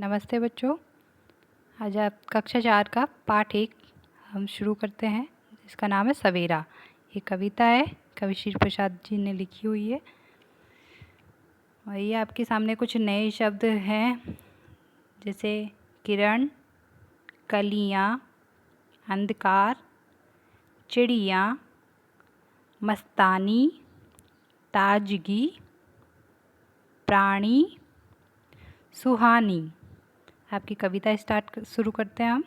नमस्ते बच्चों। आज आप कक्षा 4 का पाठ 1 हम शुरू करते हैं, जिसका नाम है सवेरा। ये कविता है, कवि श्री प्रसाद जी ने लिखी हुई है। और ये आपके सामने कुछ नए शब्द हैं, जैसे किरण, कलियाँ, अंधकार, चिड़िया, मस्तानी, ताजगी, प्राणी, सुहानी। आपकी कविता शुरू करते हैं हम।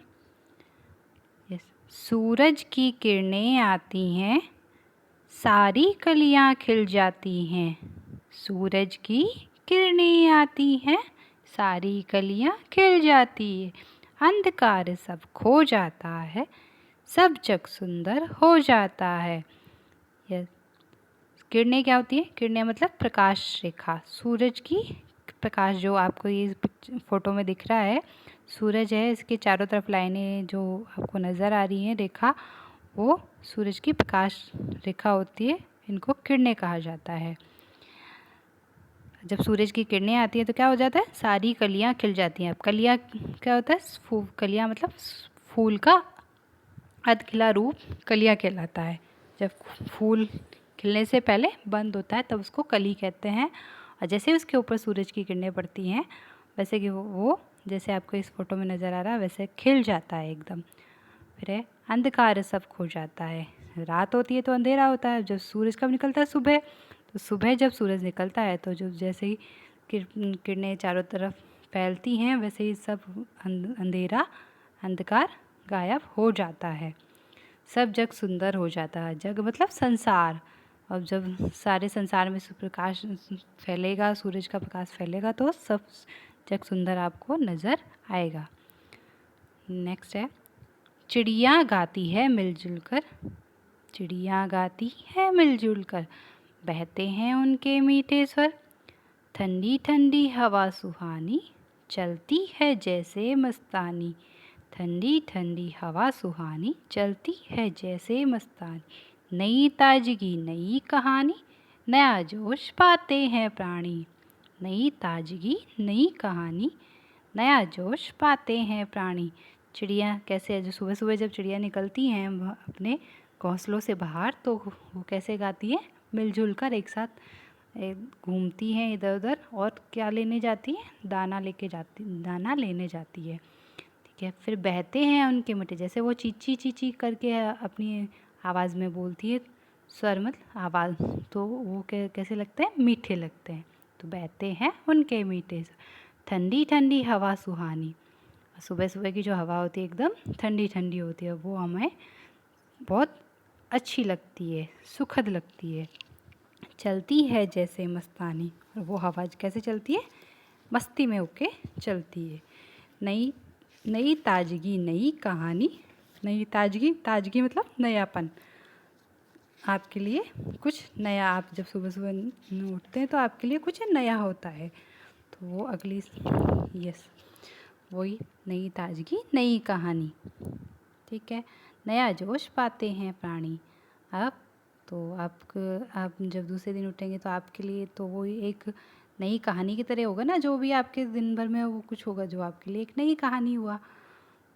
सूरज की किरणें आती हैं, सारी कलियां खिल जाती हैं। सूरज की किरणें आती हैं, सारी कलियां खिल जाती है। अंधकार सब खो जाता है, सब जग सुंदर हो जाता है। यह किरणें क्या होती है? किरणें मतलब प्रकाश रेखा। सूरज की प्रकाश जो आपको ये फोटो में दिख रहा है, सूरज है, इसके चारों तरफ लाइनें जो आपको नज़र आ रही हैं रेखा, वो सूरज की प्रकाश रेखा होती है। इनको किरणें कहा जाता है। जब सूरज की किरणें आती है तो क्या हो जाता है? सारी कलियां खिल जाती हैं। अब कलियां क्या होता है? कलियां मतलब फूल का अर्ध खिला रूप कलियां कहलाता है। जब फूल खिलने से पहले बंद होता है तब उसको कली कहते हैं। और जैसे उसके ऊपर सूरज की किरणें पड़ती हैं, वैसे कि वो जैसे आपको इस फोटो में नज़र आ रहा है वैसे खिल जाता है एकदम। फिर है अंधकार सब खो जाता है। रात होती है तो अंधेरा होता है। जब सूरज कब निकलता है? सुबह। तो सुबह जब सूरज निकलता है तो जो जैसे ही किरणें चारों तरफ फैलती हैं, वैसे ही सब अंधेरा अंधकार गायब हो जाता है। सब जग सुंदर हो जाता है। जग मतलब संसार। अब जब सारे संसार में प्रकाश फैलेगा, सूरज का प्रकाश फैलेगा, तो सब जग सुंदर आपको नज़र आएगा। नेक्स्ट है चिड़िया गाती है मिलजुल कर। चिड़िया गाती है मिलजुल कर, बहते हैं उनके मीठे स्वर। ठंडी ठंडी हवा सुहानी, चलती है जैसे मस्तानी। ठंडी ठंडी हवा सुहानी, चलती है जैसे मस्तानी। नई ताजगी नई कहानी, नया जोश पाते हैं प्राणी। नई ताजगी नई कहानी, नया जोश पाते हैं प्राणी। चिड़िया कैसे है? जो सुबह सुबह जब चिड़िया निकलती हैं अपने घोंसलों से बाहर, तो वो कैसे गाती है? मिलजुल कर एक साथ घूमती हैं इधर उधर। और क्या लेने जाती है? दाना लेने जाती है। ठीक है। फिर बहते हैं उनके मीठे, जैसे वो चीची चीची करके अपनी आवाज़ में बोलती है। स्वर मतलब आवाज़, तो वो कैसे लगते हैं? मीठे लगते हैं। तो बहते हैं उनके मीठे। ठंडी ठंडी हवा सुहानी, सुबह सुबह की जो हवा होती है एकदम ठंडी ठंडी होती है, वो हमें बहुत अच्छी लगती है, सुखद लगती है। चलती है जैसे मस्तानी, और वो हवा कैसे चलती है? मस्ती में होके चलती है। नई नई ताजगी नई कहानी। नई ताजगी, ताजगी मतलब नयापन। आपके लिए कुछ नया, आप जब सुबह सुबह उठते हैं तो आपके लिए कुछ नया होता है। तो वो अगली यस वही नई ताजगी नई कहानी। ठीक है। नया जोश पाते हैं प्राणी। आप आप जब दूसरे दिन उठेंगे तो आपके लिए तो वो एक नई कहानी की तरह होगा ना। जो भी आपके दिन भर में वो कुछ होगा जो आपके लिए एक नई कहानी हुआ।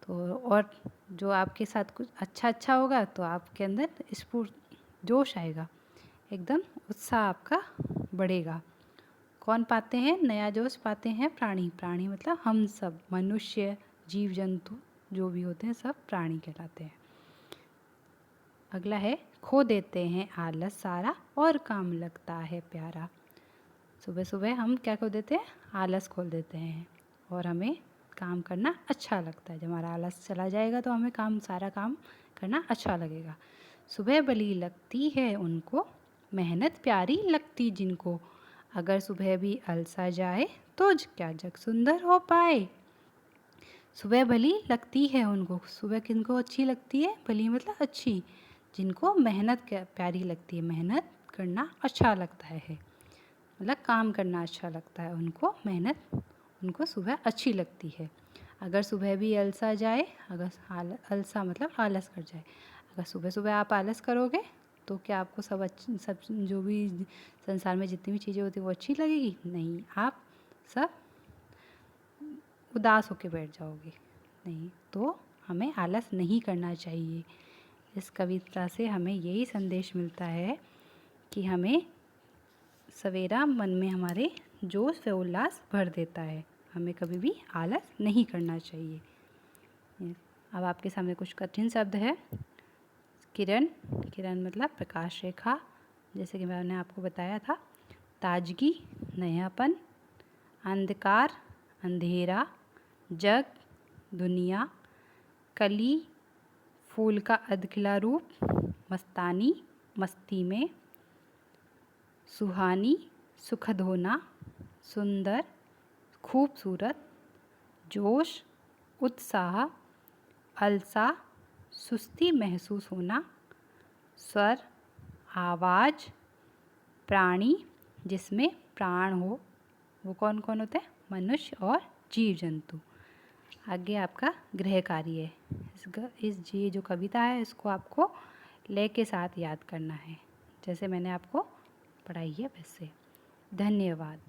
तो और जो आपके साथ कुछ अच्छा होगा तो आपके अंदर स्फूर्त जोश आएगा, एकदम उत्साह आपका बढ़ेगा। कौन पाते हैं? नया जोश पाते हैं प्राणी। प्राणी मतलब हम सब, मनुष्य, जीव जंतु जो भी होते हैं सब प्राणी कहलाते हैं। अगला है खो देते हैं आलस सारा, और काम लगता है प्यारा। सुबह सुबह हम क्या खो देते हैं? आलस खोल देते हैं, और हमें काम करना अच्छा लगता है। जब हमारा आलस चला जाएगा तो हमें सारा काम करना अच्छा लगेगा। सुबह भली लगती है उनको, मेहनत प्यारी लगती जिनको। अगर सुबह भी अलसा जाए तो क्या जग सुंदर हो पाए। सुबह भली लगती है उनको, सुबह किनको अच्छी लगती है? भली मतलब अच्छी, जिनको मेहनत प्यारी लगती है। मेहनत करना अच्छा लगता है, मतलब काम करना अच्छा लगता है उनको। मेहनत उनको सुबह अच्छी लगती है। अगर सुबह भी अलसा जाए, अगर अलसा मतलब आलस कर जाए, अगर सुबह सुबह आप आलस करोगे तो क्या आपको सब जो भी संसार में जितनी भी चीज़ें होती हैं वो अच्छी लगेगी? नहीं, आप सब उदास होकर बैठ जाओगे। नहीं, तो हमें आलस नहीं करना चाहिए। इस कविता से हमें यही संदेश मिलता है कि हमें सवेरा मन में हमारे जोश व उल्लास भर देता है। हमें कभी भी आलस नहीं करना चाहिए। अब आपके सामने कुछ कठिन शब्द है। किरण, किरण मतलब प्रकाश रेखा, जैसे कि मैंने आपको बताया था। ताजगी, नयापन। अंधकार, अंधेरा। जग, दुनिया। कली, फूल का अधखिला रूप। मस्तानी, मस्ती में। सुहानी, सुखद होना। सुंदर, खूबसूरत। जोश, उत्साह। अलसा, सुस्ती महसूस होना। स्वर, आवाज़। प्राणी, जिसमें प्राण हो। वो कौन कौन होते हैं? मनुष्य और जीव जंतु। आगे आपका गृह कार्य है। इस ये जो कविता है इसको आपको लय के साथ याद करना है, जैसे मैंने आपको पढ़ाई है वैसे। धन्यवाद।